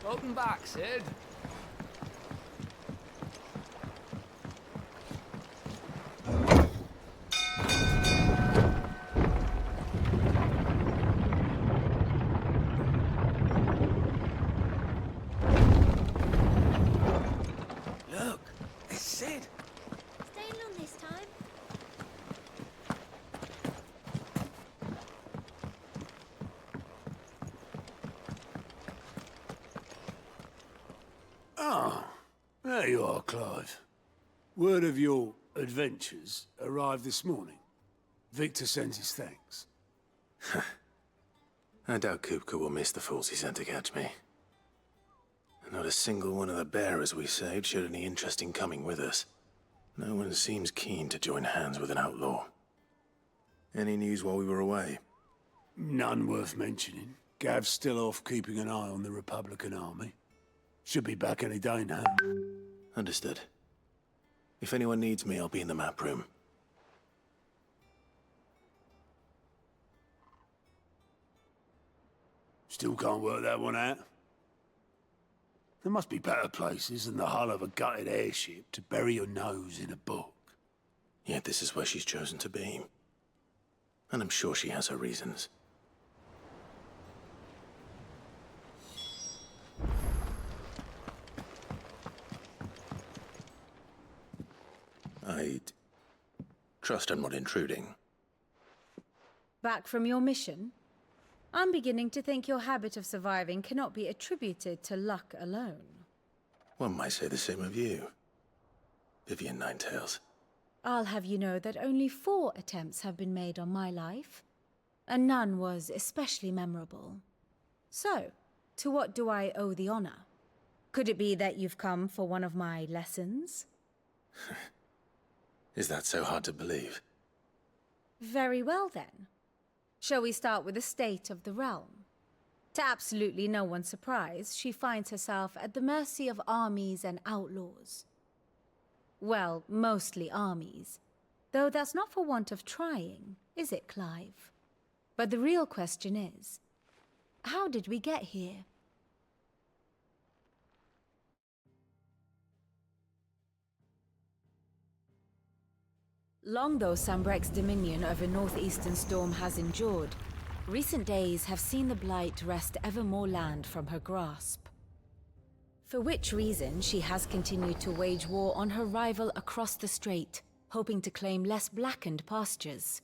Welcome back, Sid. Look, it's Sid. Staying long this time? Ah, there you are, Clive. Word of your adventures arrived this morning. Victor sends his thanks. I doubt Kupka will miss the fools he sent to catch me. Not a single one of the bearers we saved showed any interest in coming with us. No one seems keen to join hands with an outlaw. Any news while we were away? None worth mentioning. Gav's still off keeping an eye on the Republican army. Should be back any day now. Understood. If anyone needs me, I'll be in the map room. Still can't work that one out. There must be better places than the hull of a gutted airship to bury your nose in a book. Yet this is where she's chosen to be. And I'm sure she has her reasons. I'd trust I'm not intruding. Back from your mission? I'm beginning to think your habit of surviving cannot be attributed to luck alone. One might say the same of you, Vivian Ninetails. I'll have you know that only 4 attempts have been made on my life, and none was especially memorable. So, to what do I owe the honor? Could it be that you've come for one of my lessons? Is that so hard to believe? Very well then. Shall we start with the state of the realm? To absolutely no one's surprise, she finds herself at the mercy of armies and outlaws. Well, mostly armies. Though that's not for want of trying, is it, Clive? But the real question is, how did we get here? Long though Sambrek's dominion over northeastern Storm has endured, recent days have seen the Blight wrest ever more land from her grasp. For which reason she has continued to wage war on her rival across the strait, hoping to claim less blackened pastures.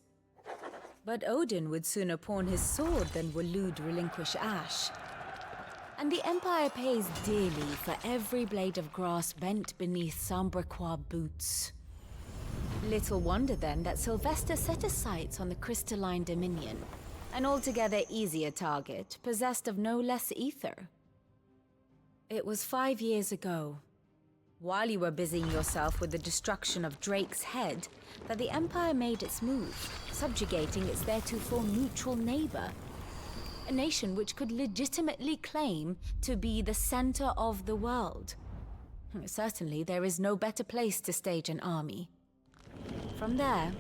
But Odin would sooner pawn his sword than Waloed relinquish Ash. And the Empire pays dearly for every blade of grass bent beneath Sambrequois boots. Little wonder then that Sylvester set his sights on the crystalline dominion, an altogether easier target, possessed of no less ether. It was 5 years ago, while you were busying yourself with the destruction of Drake's head, that the Empire made its move, subjugating its theretofore neutral neighbor. A nation which could legitimately claim to be the center of the world. Certainly, there is no better place to stage an army. From there,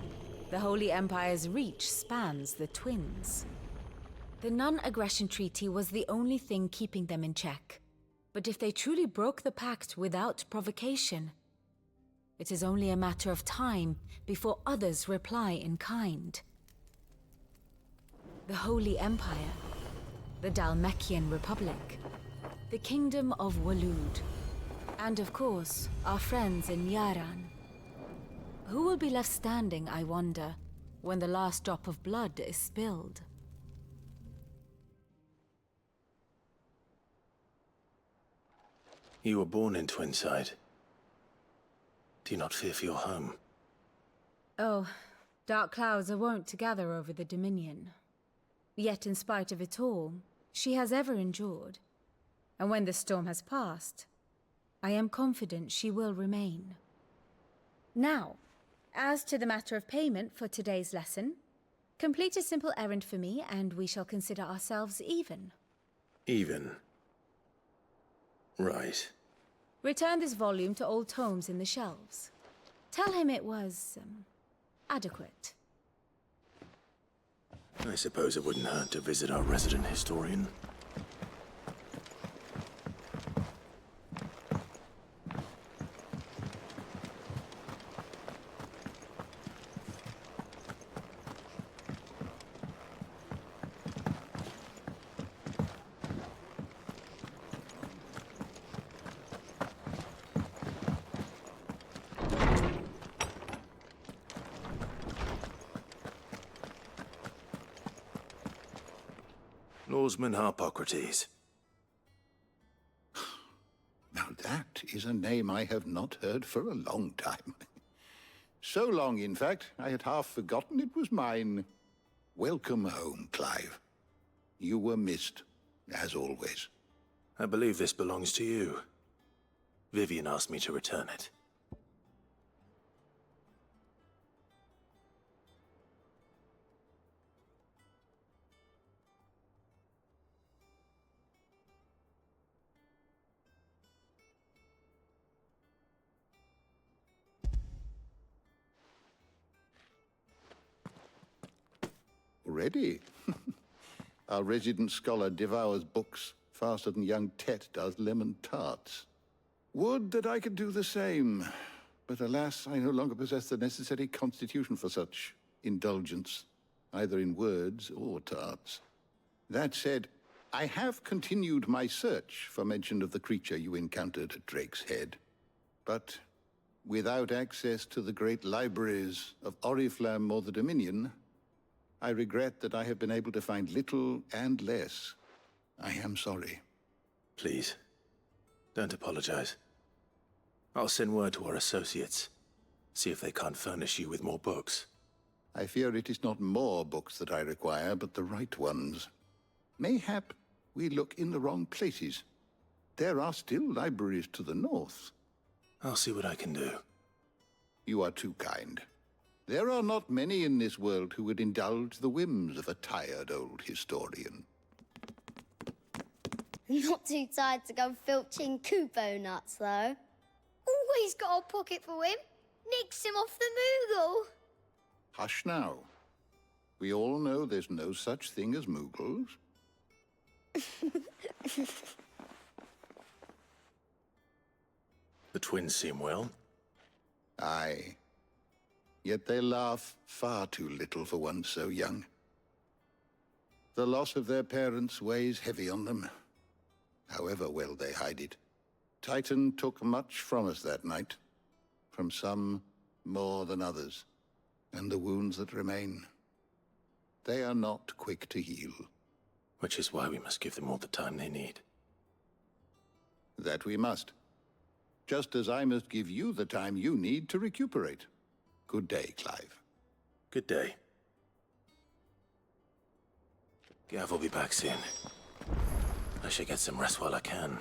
the Holy Empire's reach spans the Twins. The non-aggression treaty was the only thing keeping them in check. But if they truly broke the pact without provocation, it is only a matter of time before others reply in kind. The Holy Empire, the Dhalmekian Republic, the Kingdom of Waloed, and of course, our friends in Yaran. Who will be left standing, I wonder, when the last drop of blood is spilled? You were born in Twinside. Do you not fear for your home? Oh, dark clouds are wont to gather over the Dominion. Yet in spite of it all, she has ever endured. And when the storm has passed, I am confident she will remain. Now, as to the matter of payment for today's lesson, complete a simple errand for me and we shall consider ourselves even. Even? Right. Return this volume to old tomes in the shelves. Tell him it was, adequate. I suppose it wouldn't hurt to visit our resident historian. Norseman Harpocrates. Now that is a name I have not heard for a long time. So long, in fact, I had half forgotten it was mine. Welcome home, Clive. You were missed, as always. I believe this belongs to you. Vivian asked me to return it. Already? Our resident scholar devours books faster than young Tet does lemon tarts. Would that I could do the same. But alas, I no longer possess the necessary constitution for such indulgence, either in words or tarts. That said, I have continued my search for mention of the creature you encountered at Drake's Head. But without access to the great libraries of Oriflamme or the Dominion, I regret that I have been able to find little and less. I am sorry. Please, don't apologize. I'll send word to our associates. See if they can't furnish you with more books. I fear it is not more books that I require, but the right ones. Mayhap we look in the wrong places. There are still libraries to the north. I'll see what I can do. You are too kind. There are not many in this world who would indulge the whims of a tired old historian. Not too tired to go filching Kupo nuts, though. Always got a pocket for him. Nicks him off the Moogle. Hush now. We all know there's no such thing as Moogles. The twins seem well. Aye. Yet they laugh far too little for one so young. The loss of their parents weighs heavy on them, however well they hide it. Titan took much from us that night, from some more than others, and the wounds that remain, they are not quick to heal. Which is why we must give them all the time they need. That we must. Just as I must give you the time you need to recuperate. Good day, Clive. Good day. Gav will be back soon. I should get some rest while I can.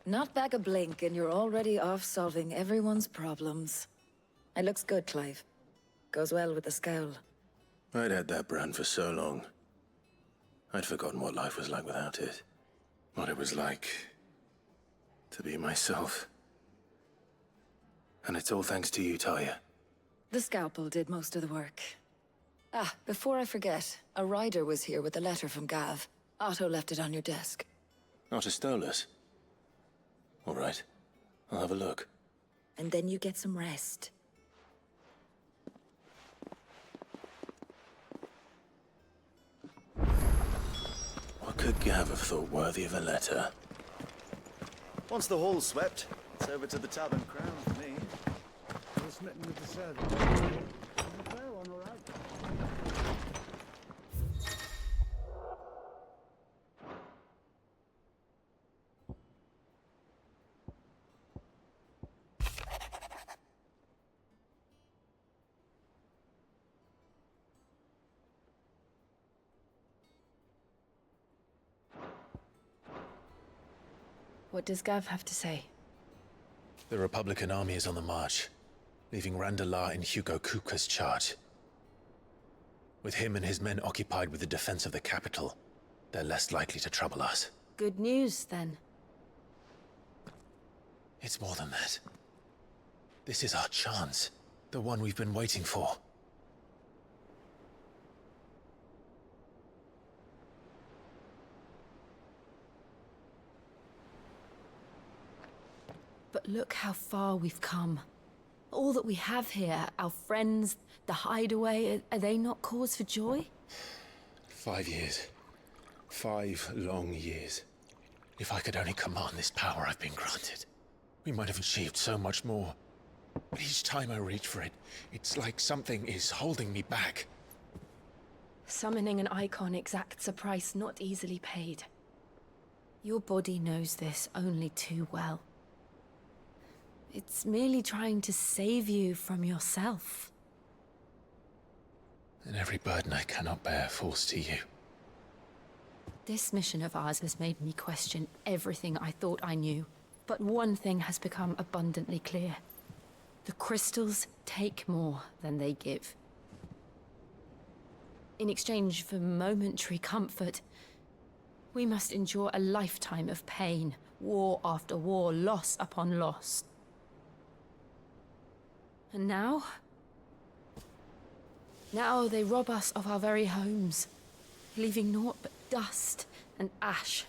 Not back a blink and you're already off solving everyone's problems. It looks good, Clive. Goes well with the scowl. I'd had that brand for so long. I'd forgotten what life was like without it. What it was like to be myself. And it's all thanks to you, Talia. The scalpel did most of the work. Ah, before I forget, a rider was here with a letter from Gav. Otto left it on your desk. Otto stole us. All right. I'll have a look. And then you get some rest. What could Gav have thought worthy of a letter? Once the hall's swept, it's over to the Tavern Crown for me. You're smitten with the servant. The fair one, all right? What does Gav have to say? The Republican army is on the march, leaving Randalar in Hugo Kuka's charge. With him and his men occupied with the defense of the capital, they're less likely to trouble us. Good news, then. It's more than that. This is our chance, the one we've been waiting for. But look how far we've come. All that we have here, our friends, the hideaway, are they not cause for joy? 5 years. 5 long years. If I could only command this power I've been granted. We might have achieved so much more. But each time I reach for it, it's like something is holding me back. Summoning an icon exacts a price not easily paid. Your body knows this only too well. It's merely trying to save you from yourself. And every burden I cannot bear falls to you. This mission of ours has made me question everything I thought I knew. But one thing has become abundantly clear. The crystals take more than they give. In exchange for momentary comfort, we must endure a lifetime of pain, war after war, loss upon loss. And now? Now they rob us of our very homes, leaving naught but dust and ash.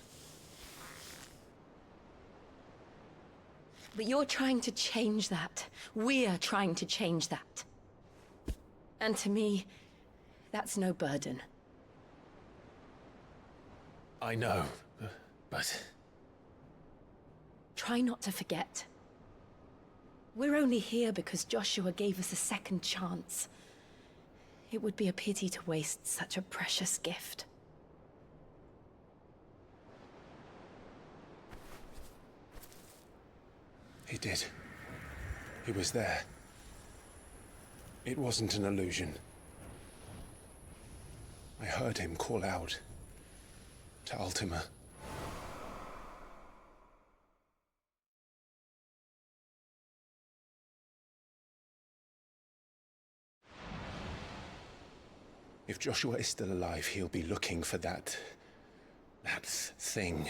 But you're trying to change that. We're trying to change that. And to me, that's no burden. I know, but... Try not to forget. We're only here because Joshua gave us a second chance. It would be a pity to waste such a precious gift. He did. He was there. It wasn't an illusion. I heard him call out to Ultima. If Joshua is still alive, he'll be looking for that thing.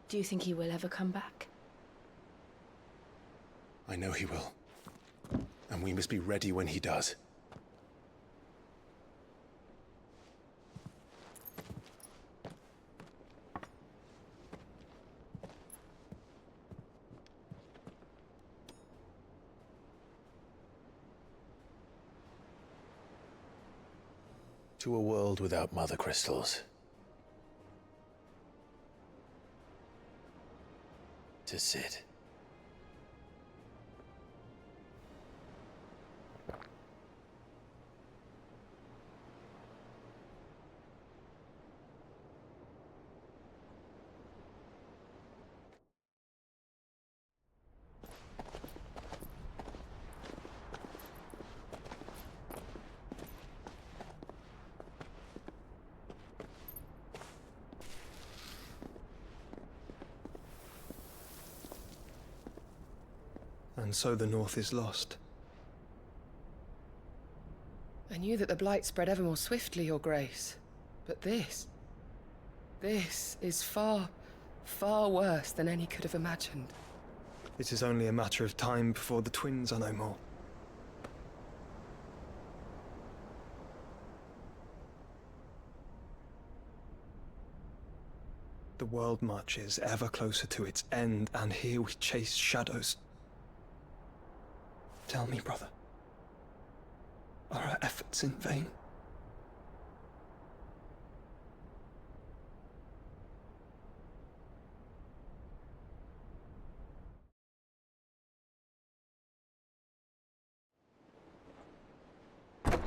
Do you think he will ever come back? I know he will. And we must be ready when he does. To a world without mother crystals. To Sid. And so the North is lost. I knew that the Blight spread ever more swiftly, Your Grace. But this is far, far worse than any could have imagined. It is only a matter of time before the twins are no more. The world marches ever closer to its end, and here we chase shadows. Tell me, brother, are our efforts in vain?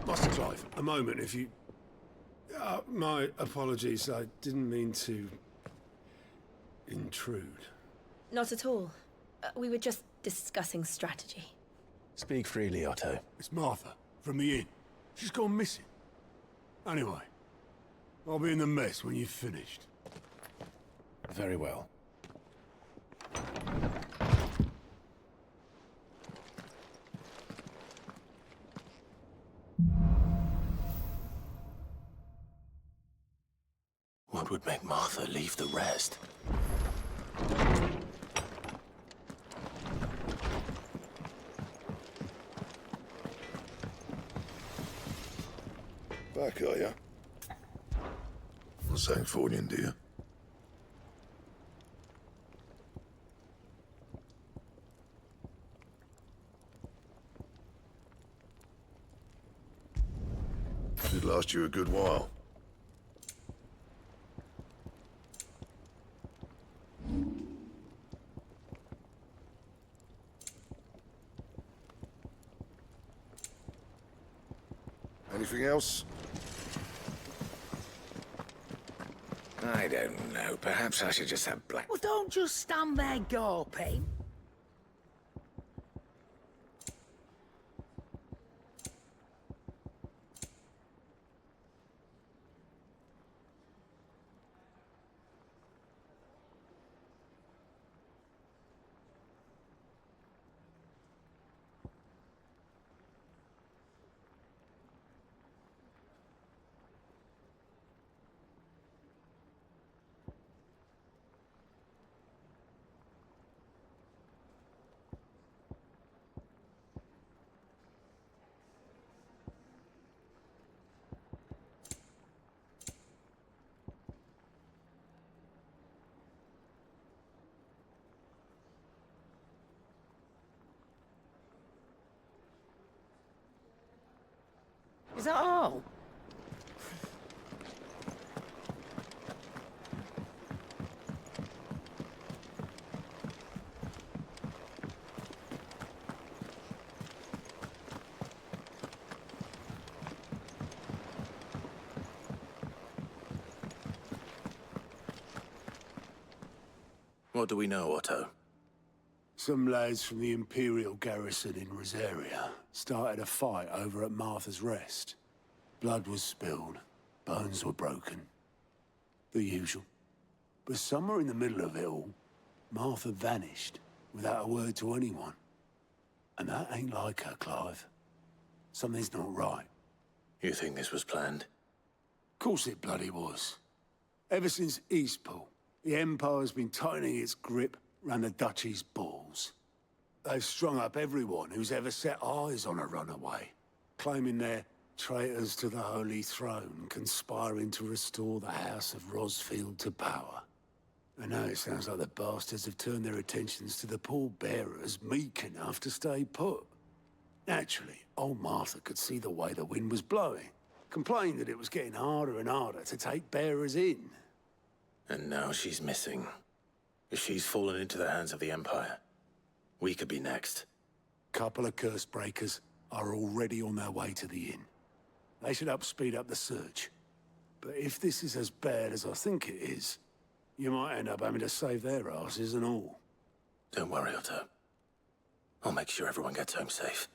Master Clive, a moment, if you... my apologies, I didn't mean to... intrude. Not at all. We were just discussing strategy. Speak freely, Otto. It's Martha, from the inn. She's gone missing. Anyway, I'll be in the mess when you've finished. Very well. What would make Martha leave the rest? Back, are ya? What's that for you, dear? Should last you a good while. Anything else? I don't know. Perhaps I should just have black. Well, don't just stand there gawping. Is that all? What do we know, Otto? Some lads from the Imperial garrison in Rosaria started a fight over at Martha's Rest. Blood was spilled, bones were broken. The usual. But somewhere in the middle of it all, Martha vanished without a word to anyone. And that ain't like her, Clive. Something's not right. You think this was planned? Course it bloody was. Ever since Eastpool, the Empire's been tightening its grip round the Duchy's balls. They've strung up everyone who's ever set eyes on a runaway, claiming they're traitors to the Holy Throne, conspiring to restore the House of Rosfield to power. And now it sounds like the bastards have turned their attentions to the pallbearers meek enough to stay put. Naturally, old Martha could see the way the wind was blowing, complained that it was getting harder and harder to take bearers in. And now she's missing. If she's fallen into the hands of the Empire, we could be next. Couple of curse breakers are already on their way to the inn. They should help speed up the search. But if this is as bad as I think it is, you might end up having to save their asses and all. Don't worry, Otto. I'll make sure everyone gets home safe.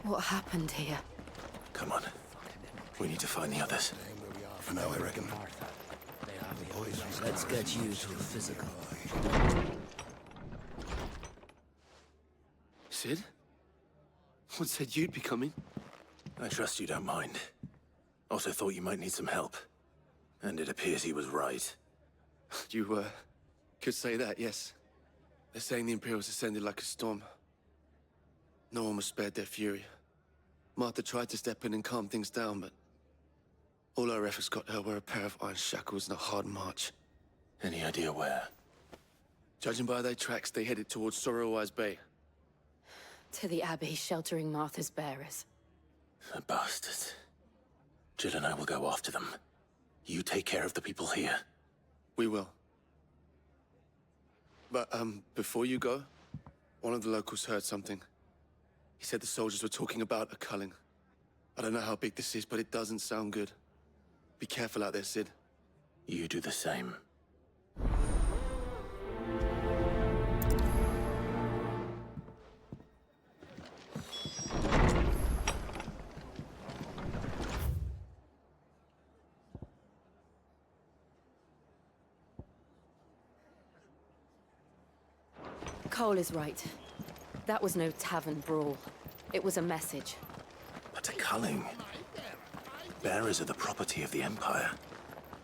What happened here? Come on. We need to find the others. For now, I reckon. Let's get you to the physical. Sid? What said you'd be coming? I trust you don't mind. Also thought you might need some help. And it appears he was right. You, could say that, yes. They're saying the Imperials ascended like a storm. No one was spared their fury. Martha tried to step in and calm things down, but all our efforts got her were a pair of iron shackles and a hard march. Any idea where? Judging by their tracks, they headed towards Sorrowwise Bay. To the Abbey sheltering Martha's bearers. The bastards. Jill and I will go after them. You take care of the people here. We will. But, before you go, one of the locals heard something. He said the soldiers were talking about a culling. I don't know how big this is, but it doesn't sound good. Be careful out there, Sid. You do the same. Cole is right. That was no tavern brawl. It was a message. But a culling. Bearers are the property of the Empire.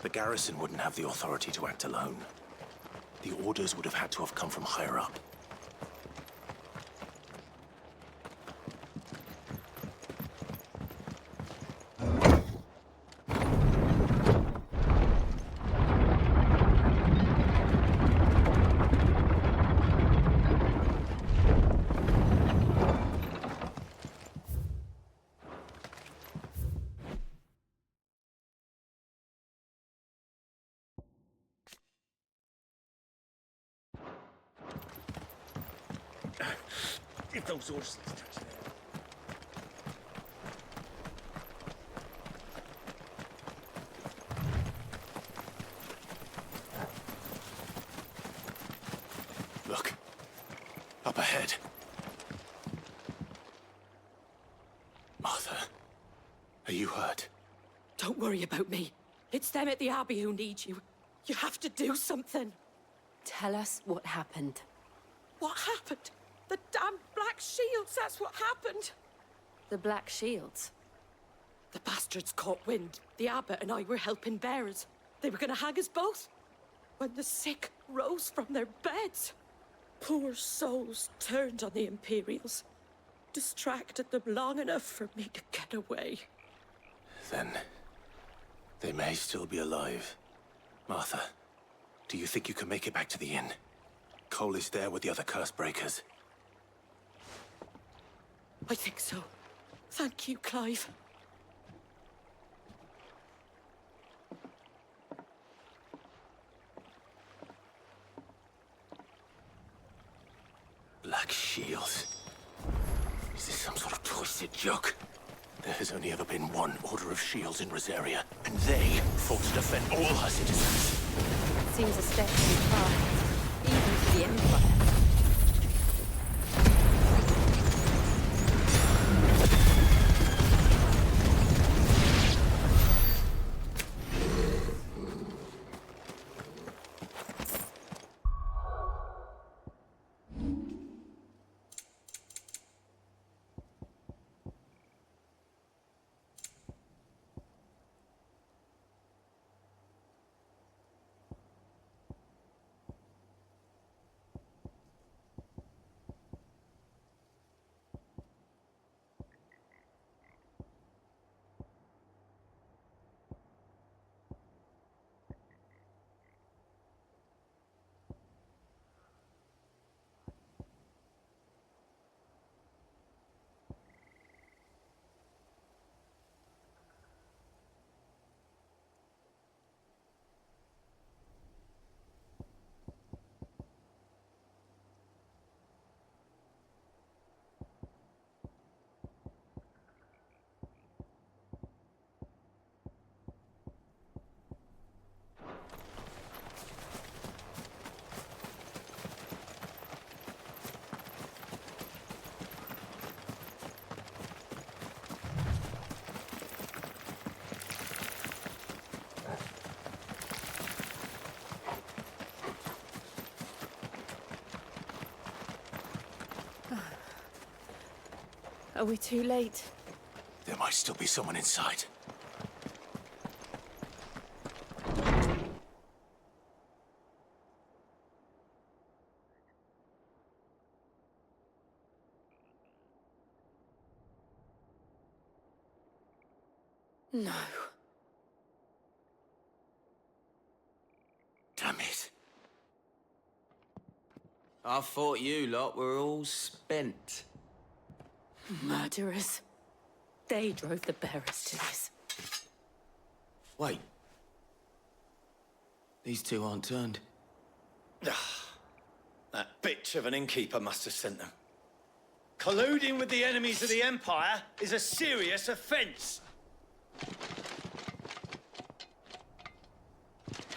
The garrison wouldn't have the authority to act alone. The orders would have had to have come from higher up. If those horses touch there. Look. Up ahead. Martha, are you hurt? Don't worry about me. It's them at the Abbey who need you. You have to do something. Tell us what happened. What happened? The damn Black Shields, that's what happened. The Black Shields? The bastards caught wind. The abbot and I were helping bearers. They were gonna hang us both. When the sick rose from their beds, poor souls turned on the Imperials. Distracted them long enough for me to get away. Then they may still be alive. Martha, do you think you can make it back to the inn? Cole is there with the other curse breakers. I think so. Thank you, Clive. Black Shields. Is this some sort of twisted joke? There has only ever been one Order of Shields in Rosaria, and they fought to defend all her citizens. Seems a step too far, even for the Empire. Are we too late? There might still be someone inside. No. Damn it. I thought you lot were all spent. Murderers. They drove the bearers to this. Wait. These two aren't turned. That bitch of an innkeeper must have sent them. Colluding with the enemies of the Empire is a serious offense.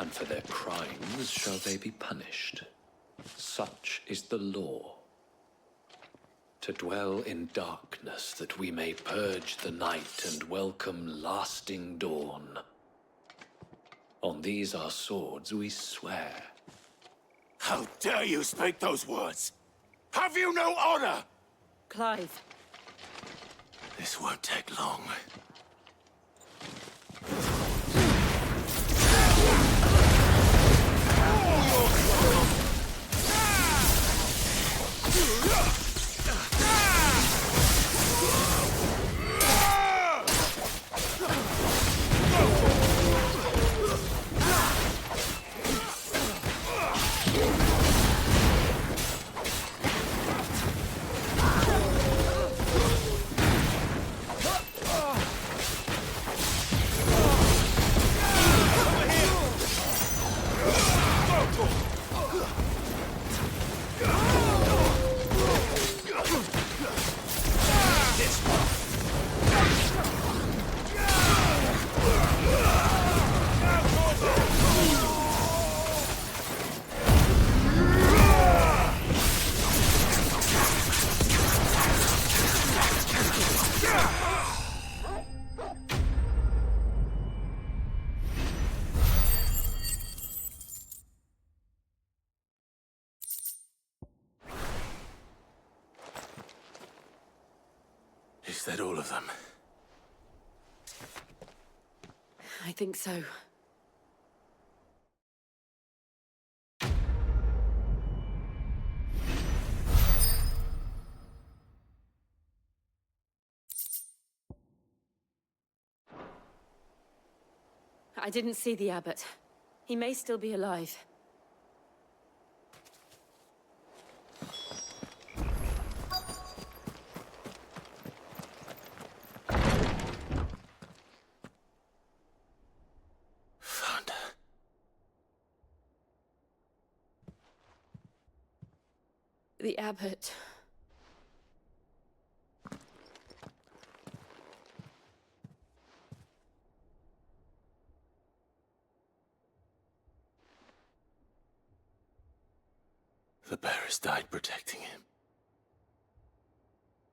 And for their crimes shall they be punished. Such is the law. To dwell in darkness that we may purge the night and welcome lasting dawn. On these our swords we swear. How dare you speak those words? Have you no honor? Clive. This won't take long. that all of them? I think so. I didn't see the abbot. He may still be alive. Found her. The abbot. The bearers died protecting him.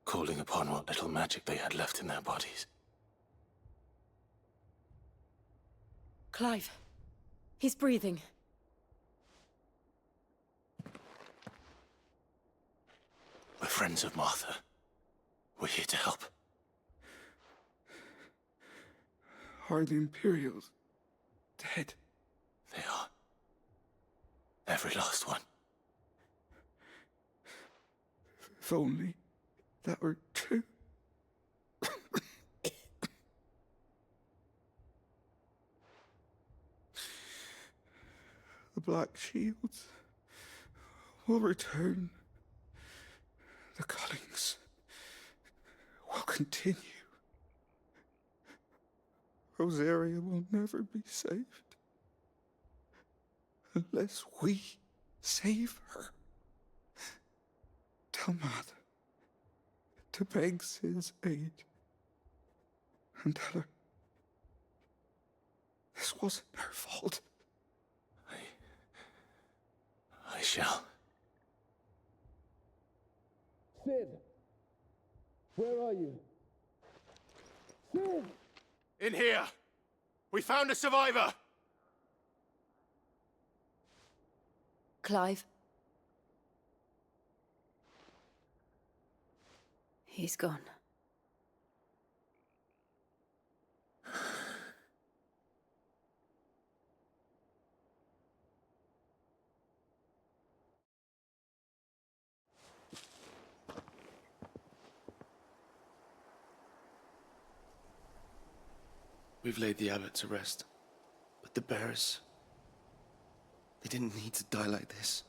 Calling upon what little magic they had left in their bodies. Clive. He's breathing. We're friends of Martha. We're here to help. Are the Imperials dead? They are. Every last one. If only that were true. The Black Shields will return. The cuttings will continue. Rosaria will never be saved unless we save her. Tell Mother to beg Sid's aid and tell her this wasn't her fault. I shall. Sid, where are you? Sid! In here! We found a survivor! Clive. He's gone. We've laid the abbot to rest. But the bearers... they didn't need to die like this.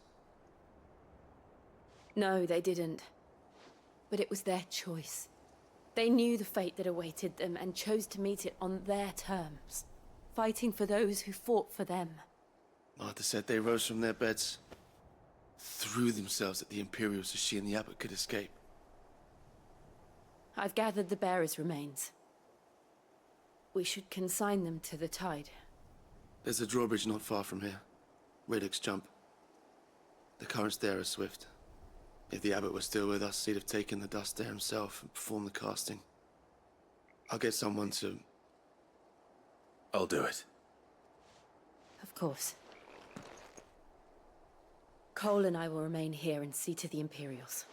No, they didn't. But it was their choice. They knew the fate that awaited them and chose to meet it on their terms, fighting for those who fought for them. Martha said they rose from their beds, threw themselves at the Imperials so she and the abbot could escape. I've gathered the bearers' remains. We should consign them to the tide. There's a drawbridge not far from here. Radix jump. The currents there are swift. If the abbot was still with us, he'd have taken the dust there himself and performed the casting. I'll get someone to... I'll do it. Of course. Cole and I will remain here and see to the Imperials.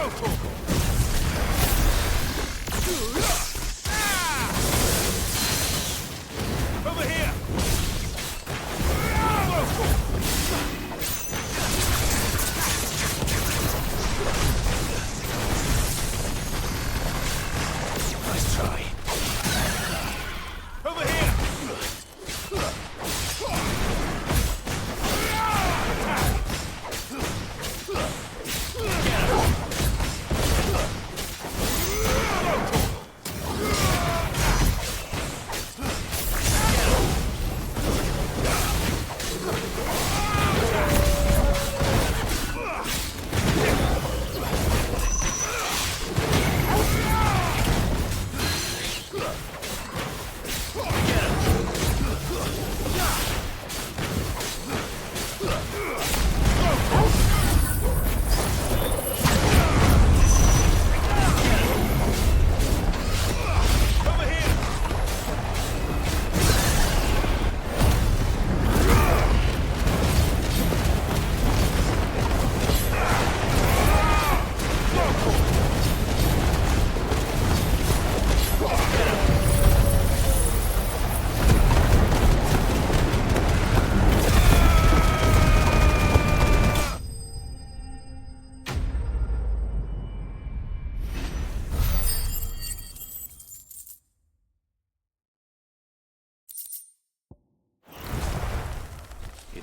Over here! Nice try. Over here!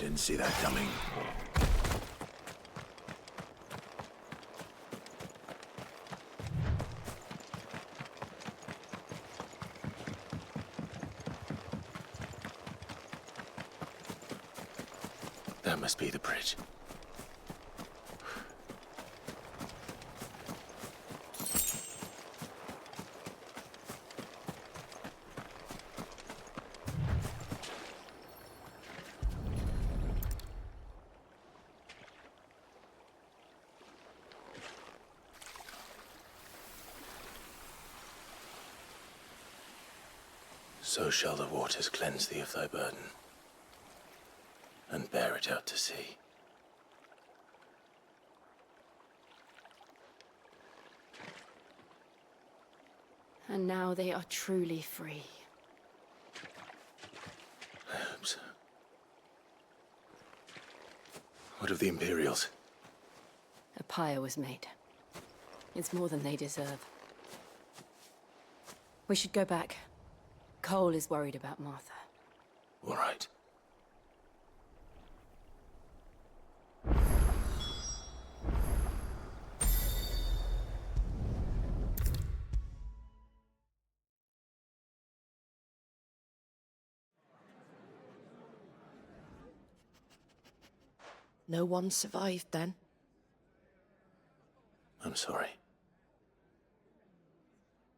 Didn't see that coming. That must be the bridge. So shall the waters cleanse thee of thy burden, and bear it out to sea. And now they are truly free. I hope so. What of the Imperials? A pyre was made. It's more than they deserve. We should go back. Cole is worried about Martha. All right. No one survived then? I'm sorry.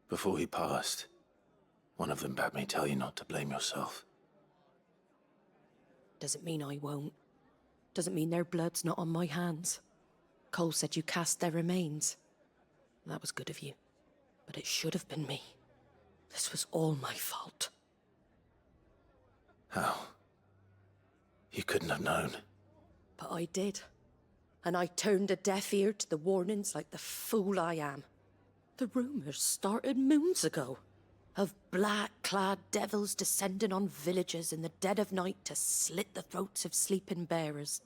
Before he passed, one of them bade me tell you not to blame yourself. Doesn't mean I won't. Doesn't mean their blood's not on my hands. Cole said you cast their remains. That was good of you. But it should have been me. This was all my fault. How? You couldn't have known. But I did. And I turned a deaf ear to the warnings like the fool I am. The rumors started moons ago. Of black-clad devils descending on villages in the dead of night to slit the throats of sleeping bearers.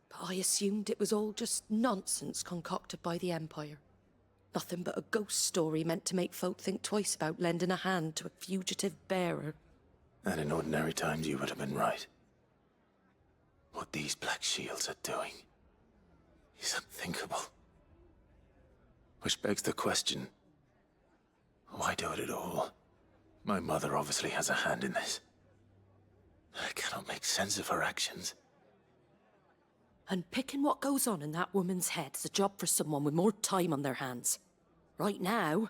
But I assumed it was all just nonsense concocted by the Empire. Nothing but a ghost story meant to make folk think twice about lending a hand to a fugitive bearer. And in ordinary times you would have been right. What these Black Shields are doing is unthinkable. Which begs the question, why do it at all? My mother obviously has a hand in this. I cannot make sense of her actions. And picking what goes on in that woman's head is a job for someone with more time on their hands. Right now,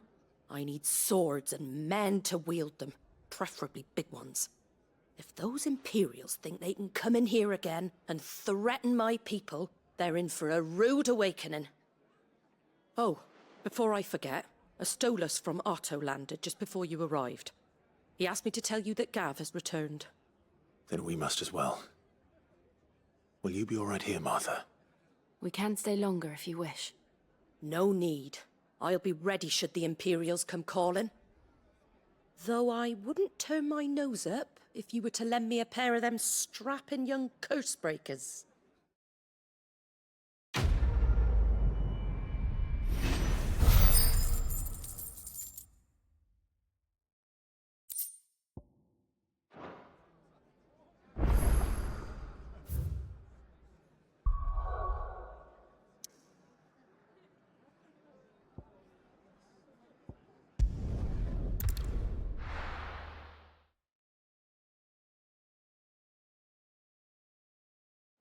I need swords and men to wield them, preferably big ones. If those Imperials think they can come in here again and threaten my people, they're in for a rude awakening. Oh, before I forget, a Stolas from Otto landed just before you arrived. He asked me to tell you that Gav has returned. Then we must as well. Will you be all right here, Martha? We can stay longer if you wish. No need. I'll be ready should the Imperials come calling. Though I wouldn't turn my nose up if you were to lend me a pair of them strapping young curse breakers.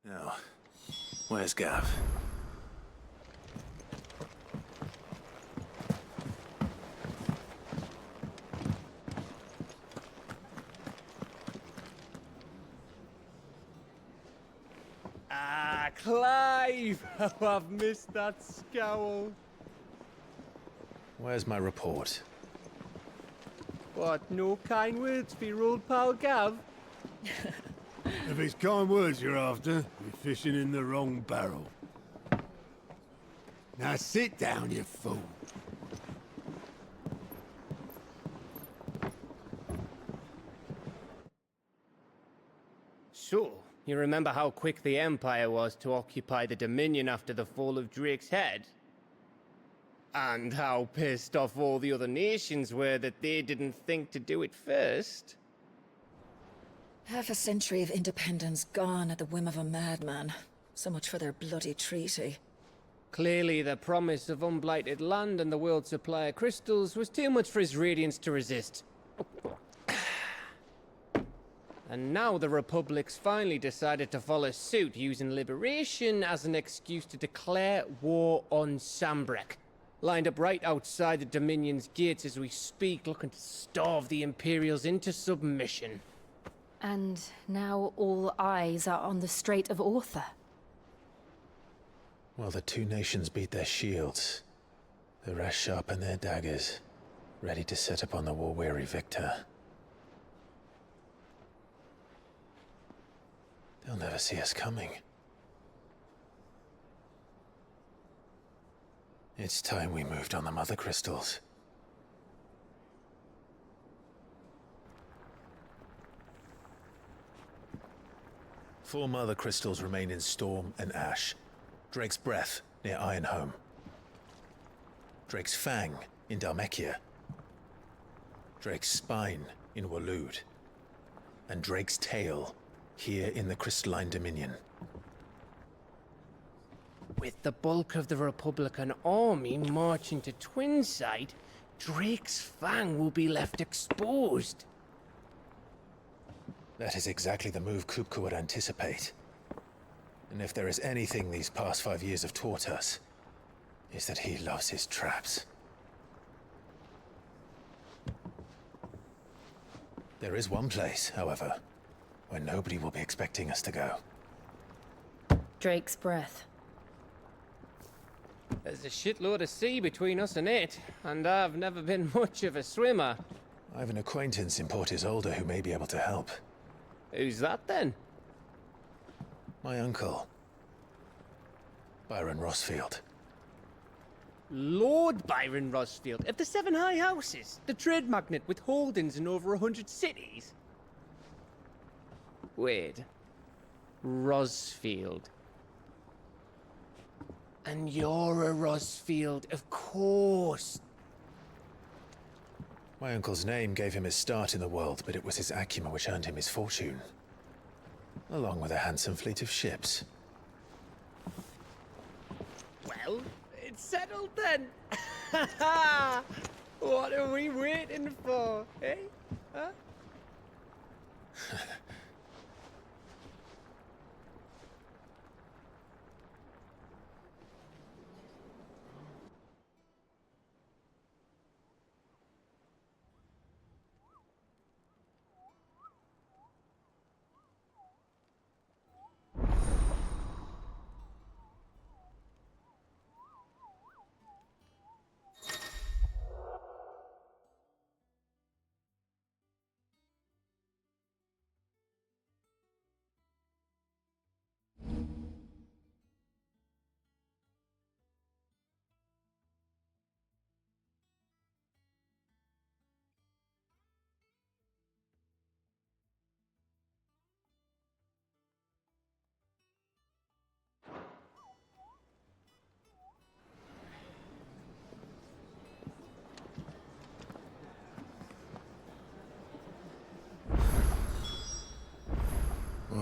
Now, where's Gav? Ah, Clive! Oh, I've missed that scowl. Where's my report? What, no kind words for your old pal Gav? If it's kind words you're after, you're fishing in the wrong barrel. Now sit down, you fool. So, you remember how quick the Empire was to occupy the Dominion after the fall of Drake's head? And how pissed off all the other nations were that they didn't think to do it first? Half a century of independence gone at the whim of a madman. So much for their bloody treaty. Clearly, the promise of unblighted land and the world's supply of crystals was too much for his radiance to resist. And now the Republic's finally decided to follow suit, using liberation as an excuse to declare war on Sambrek. Lined up right outside the Dominion's gates as we speak, looking to starve the Imperials into submission. And now all eyes are on the Strait of Author. While the two nations beat their shields, the rest sharpen their daggers, ready to set upon the war-weary victor. They'll never see us coming. It's time we moved on the Mother Crystals. Four Mother Crystals remain in Storm and Ash. Drake's Breath near Ironhome. Drake's Fang in Dhalmekia. Drake's Spine in Waloed. And Drake's Tail here in the Crystalline Dominion. With the bulk of the Republican army marching to Twinside, Drake's Fang will be left exposed. That is exactly the move Kupka would anticipate. And if there is anything these past 5 years have taught us, is that he loves his traps. There is one place, however, where nobody will be expecting us to go. Drake's Breath. There's a shitload of sea between us and it, and I've never been much of a swimmer. I have an acquaintance in Port Isolde who may be able to help. Who's that then? My uncle, Byron Rosfield. Lord Byron Rosfield of the Seven High Houses, the trade magnate with holdings in over 100 cities. Wait, Rosfield. And you're a Rosfield, of course. My uncle's name gave him his start in the world, but it was his acumen which earned him his fortune. Along with a handsome fleet of ships. Well, it's settled then. What are we waiting for, eh? Huh?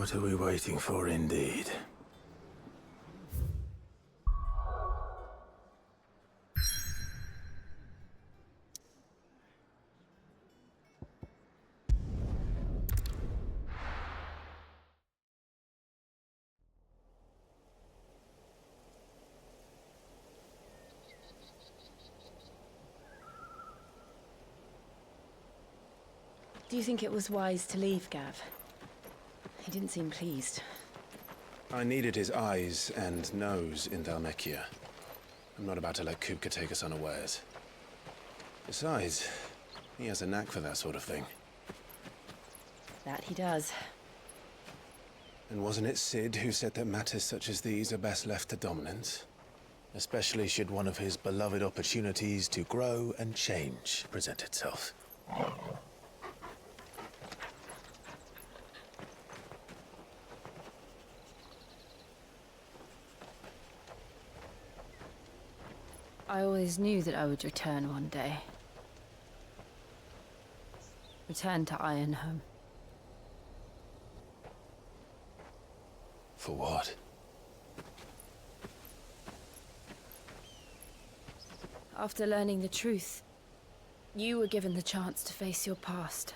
What are we waiting for, indeed? Do you think it was wise to leave, Gav? He didn't seem pleased. I needed his eyes and nose in Dhalmekia. I'm not about to let Kupka take us unawares. Besides, he has a knack for that sort of thing. That he does. And wasn't it Sid who said that matters such as these are best left to dominance? Especially should one of his beloved opportunities to grow and change present itself. I always knew that I would return one day. Return to Ironhome. For what? After learning the truth, you were given the chance to face your past.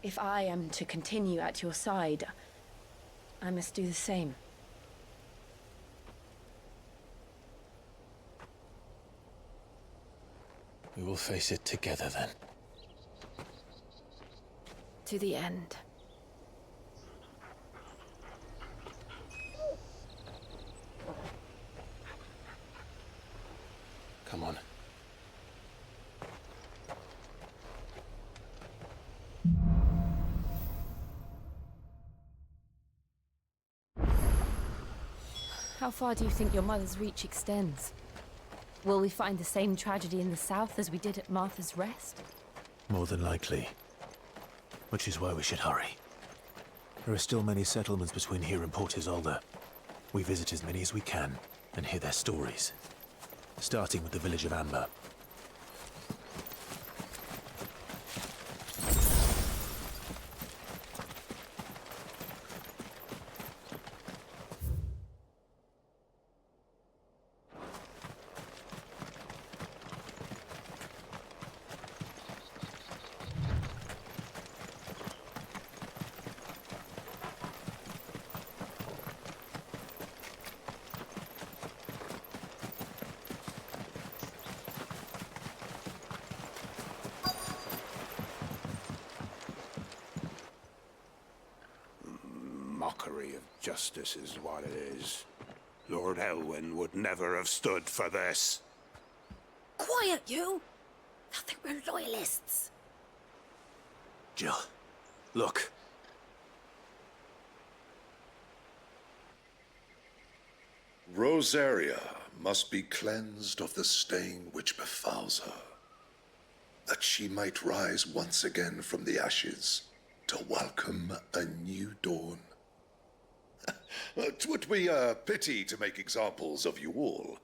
If I am to continue at your side, I must do the same. We will face it together then. To the end. Come on. How far do you think your mother's reach extends? Will we find the same tragedy in the south as we did at Martha's Rest? More than likely. Which is why we should hurry. There are still many settlements between here and Port Isolde. We visit as many as we can and hear their stories. Starting with the village of Amber. Mockery of justice is what it is. Lord Elwyn would never have stood for this. Quiet, you! I think we're loyalists. Jill, look. Rosaria must be cleansed of the stain which befouls her, that she might rise once again from the ashes to welcome a new dawn. 'Twould be a pity to make examples of you all,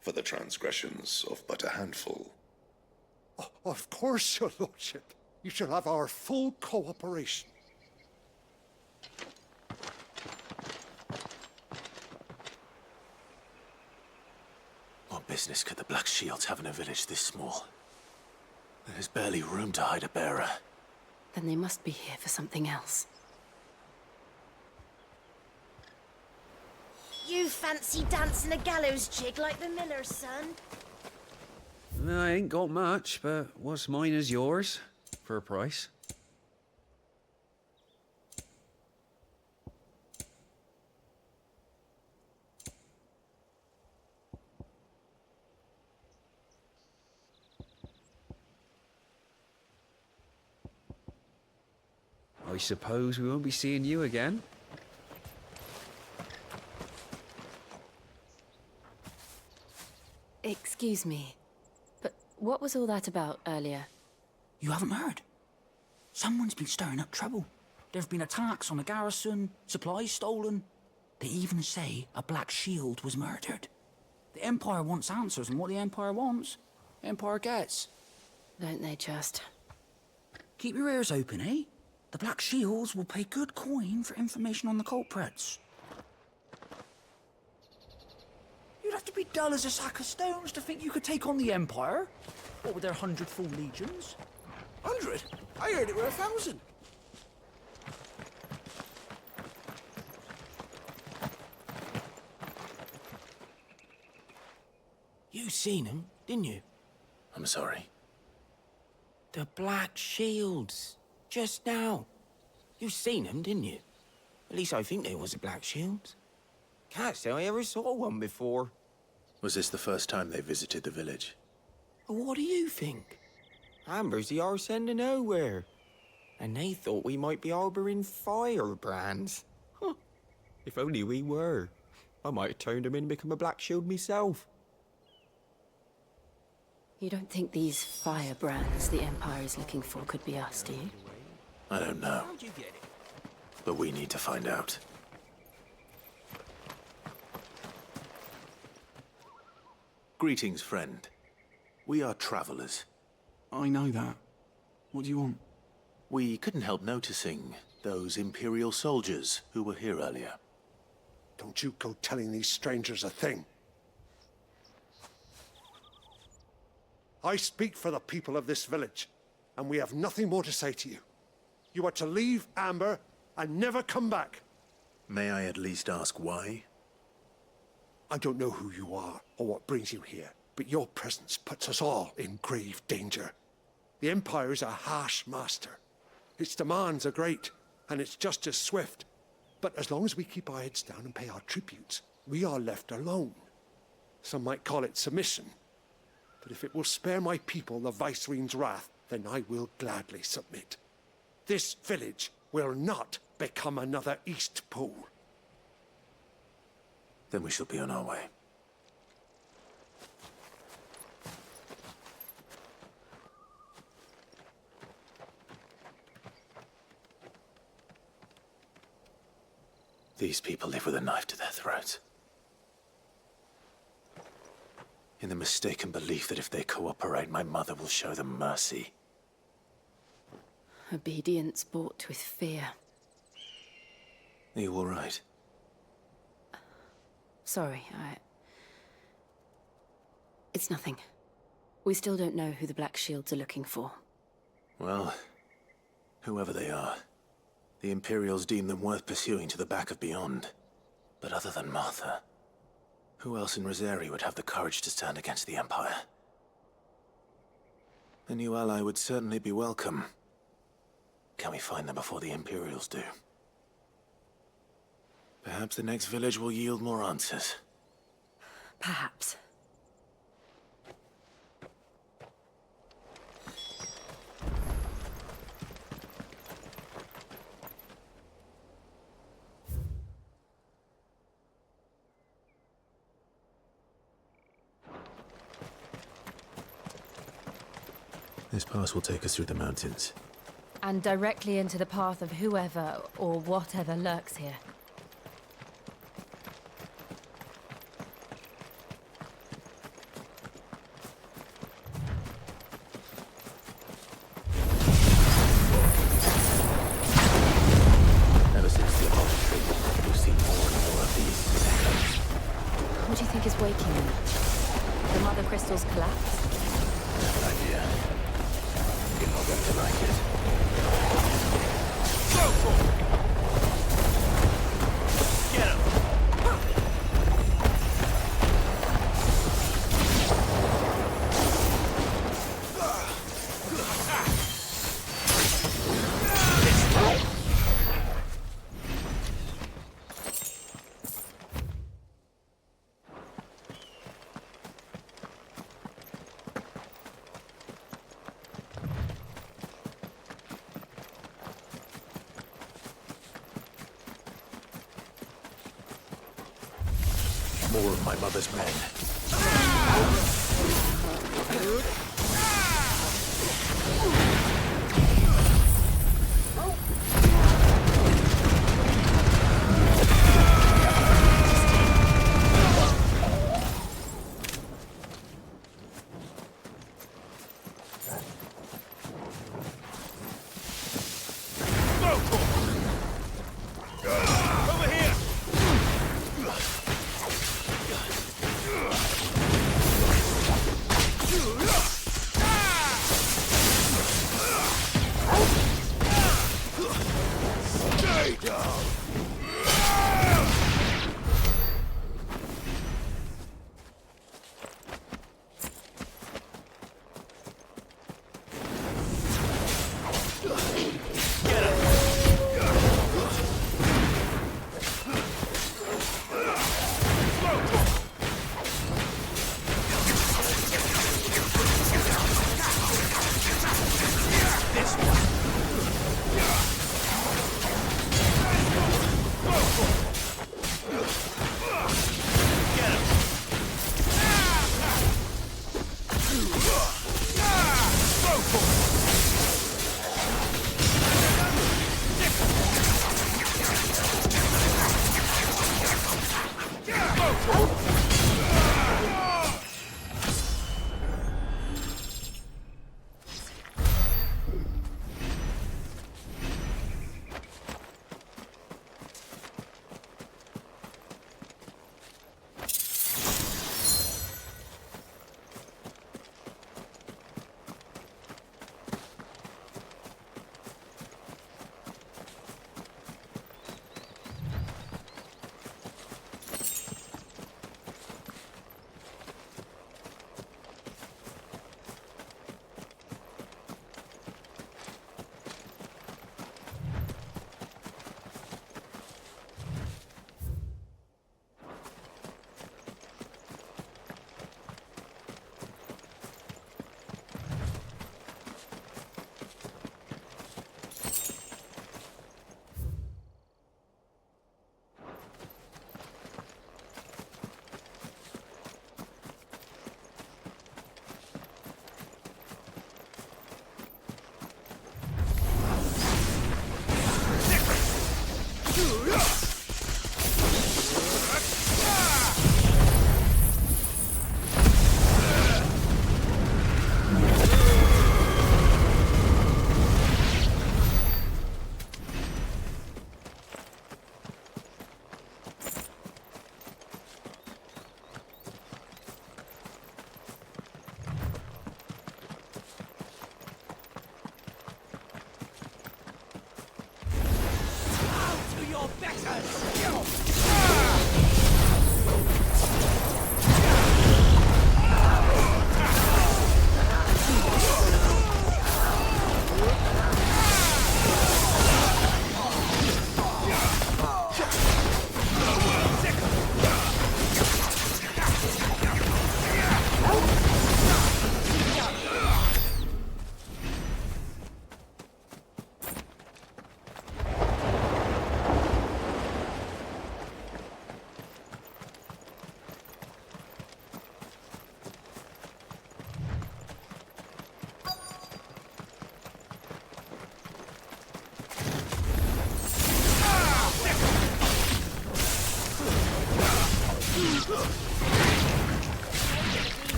for the transgressions of but a handful. Of course, your lordship. You shall have our full cooperation. What business could the Black Shields have in a village this small? There's barely room to hide a bearer. Then they must be here for something else. You fancy dancing a gallows jig like the miller's son? I ain't got much, but what's mine is yours, for a price. I suppose we won't be seeing you again. Excuse me, but what was all that about earlier? You haven't heard? Someone's been stirring up trouble. There have been attacks on the garrison, supplies stolen. They even say a Black Shield was murdered. The Empire wants answers, and what the Empire wants, the Empire gets. Don't they just? Keep your ears open, eh? The Black Shields will pay good coin for information on the culprits. You'd have to be dull as a sack of stones to think you could take on the Empire. What with their 100 full legions? 100? I heard it were 1,000. You seen them, didn't you? I'm sorry. The Black Shields. Just now. You seen them, didn't you? At least I think there was a Black Shield. Can't say I ever saw one before. Was this the first time they visited the village? What do you think? Amber's the arse end of nowhere. And they thought we might be harbouring firebrands. Huh. If only we were. I might have turned them in and become a Black Shield myself. You don't think these firebrands the Empire is looking for could be us, do you? I don't know. How'd you get it? But we need to find out. Greetings, friend. We are travelers. I know that. What do you want? We couldn't help noticing those Imperial soldiers who were here earlier. Don't you go telling these strangers a thing. I speak for the people of this village, and we have nothing more to say to you. You are to leave Amber and never come back. May I at least ask why? I don't know who you are or what brings you here, but your presence puts us all in grave danger. The Empire is a harsh master. Its demands are great, and its justice swift. But as long as we keep our heads down and pay our tributes, we are left alone. Some might call it submission. But if it will spare my people the Viceroy's wrath, then I will gladly submit. This village will not become another East Pole. Then we shall be on our way. These people live with a knife to their throats. In the mistaken belief that if they cooperate, my mother will show them mercy. Obedience bought with fear. Are you all right? Sorry, It's nothing. We still don't know who the Black Shields are looking for. Well, whoever they are, the Imperials deem them worth pursuing to the back of beyond. But other than Martha, who else in Rosari would have the courage to stand against the Empire? A new ally would certainly be welcome. Can we find them before the Imperials do? Perhaps the next village will yield more answers. Perhaps. This pass will take us through the mountains. And directly into the path of whoever or whatever lurks here. Ever since the apothecary, we've seen more and more of these echoes. What do you think is waking them? The mother crystal's collapse? I have an idea. You're not going to like it. Go for it! Get him! More of my mother's men.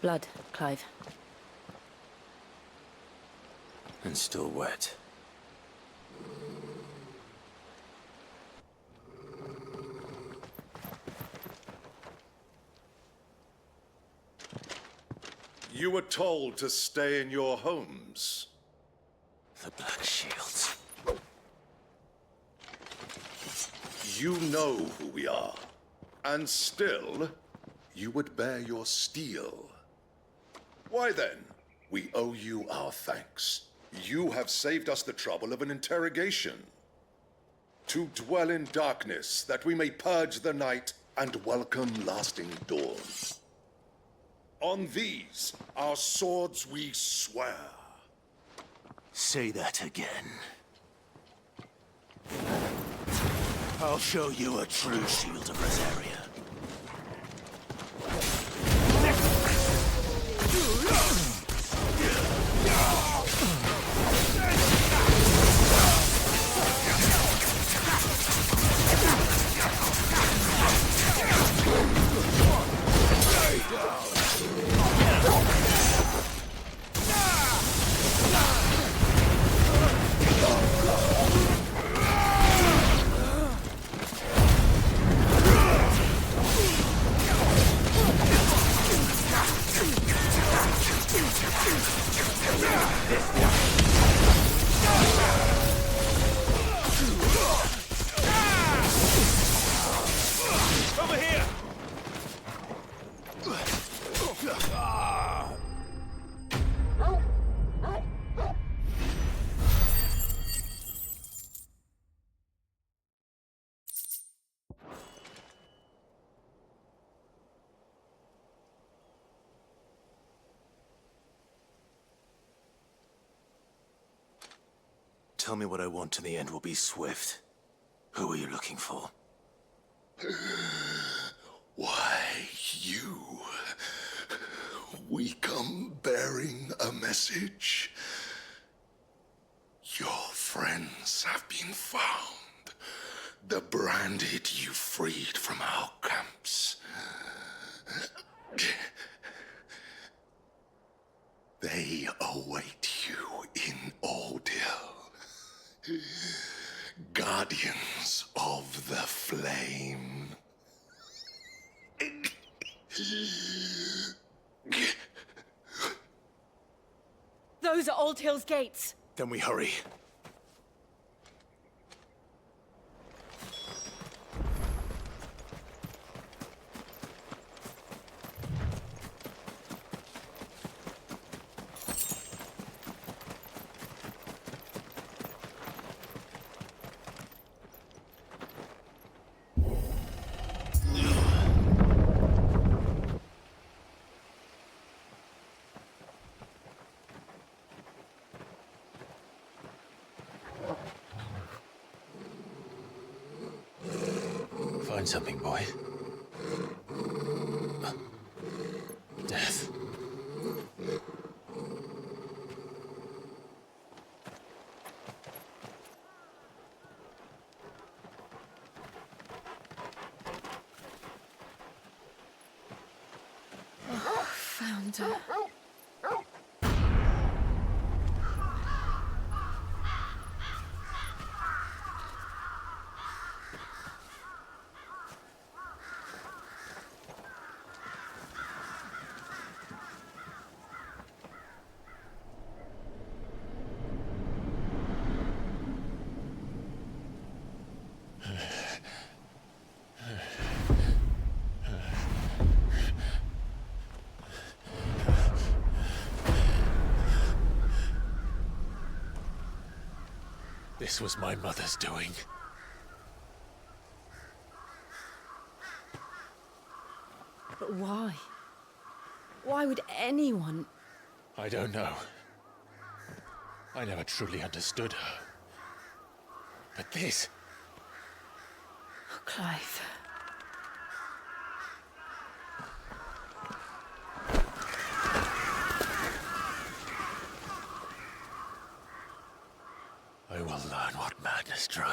Blood, Clive. And still wet. You were told to stay in your homes. The Black Shields. You know who we are. And still, you would bear your steel. Why then, we owe you our thanks. You have saved us the trouble of an interrogation. To dwell in darkness, that we may purge the night and welcome lasting dawn. On these, our swords we swear. Say that again. I'll show you a true shield of Rosaria. Over here! Tell me what I want and the end will be swift. Who are you looking for? Why, you. We come bearing a message. Your friends have been found. The branded you freed from our camps. They await you in Ordeal. Guardians of the Flame. Those are Old Hill's gates. Then we hurry. Find something, boy. Death. Found her. This was my mother's doing. But why? Why would anyone... I don't know. I never truly understood her. But this... Oh, Clive.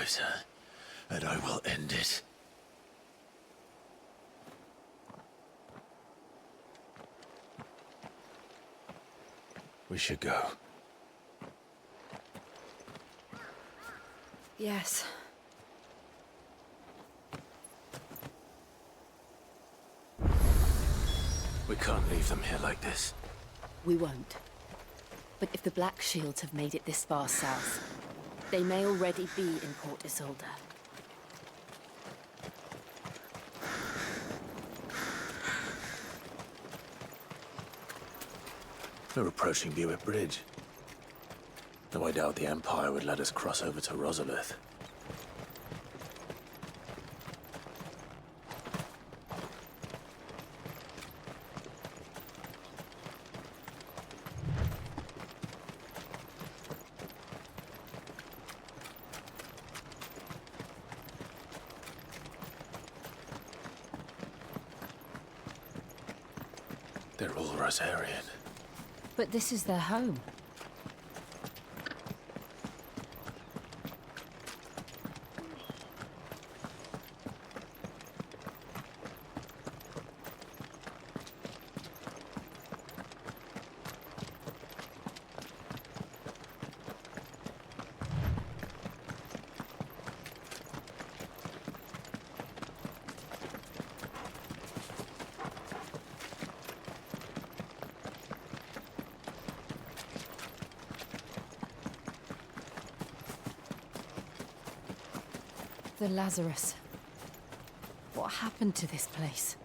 sacrifice her, and I will end it. We should go. Yes. We can't leave them here like this. We won't. But if the Black Shields have made it this far south, they may already be in Port Isolde. We're approaching Buick Bridge. Though I doubt the Empire would let us cross over to Rosalith. They're all Rosarian. But this is their home. The Lazarus. What happened to this place?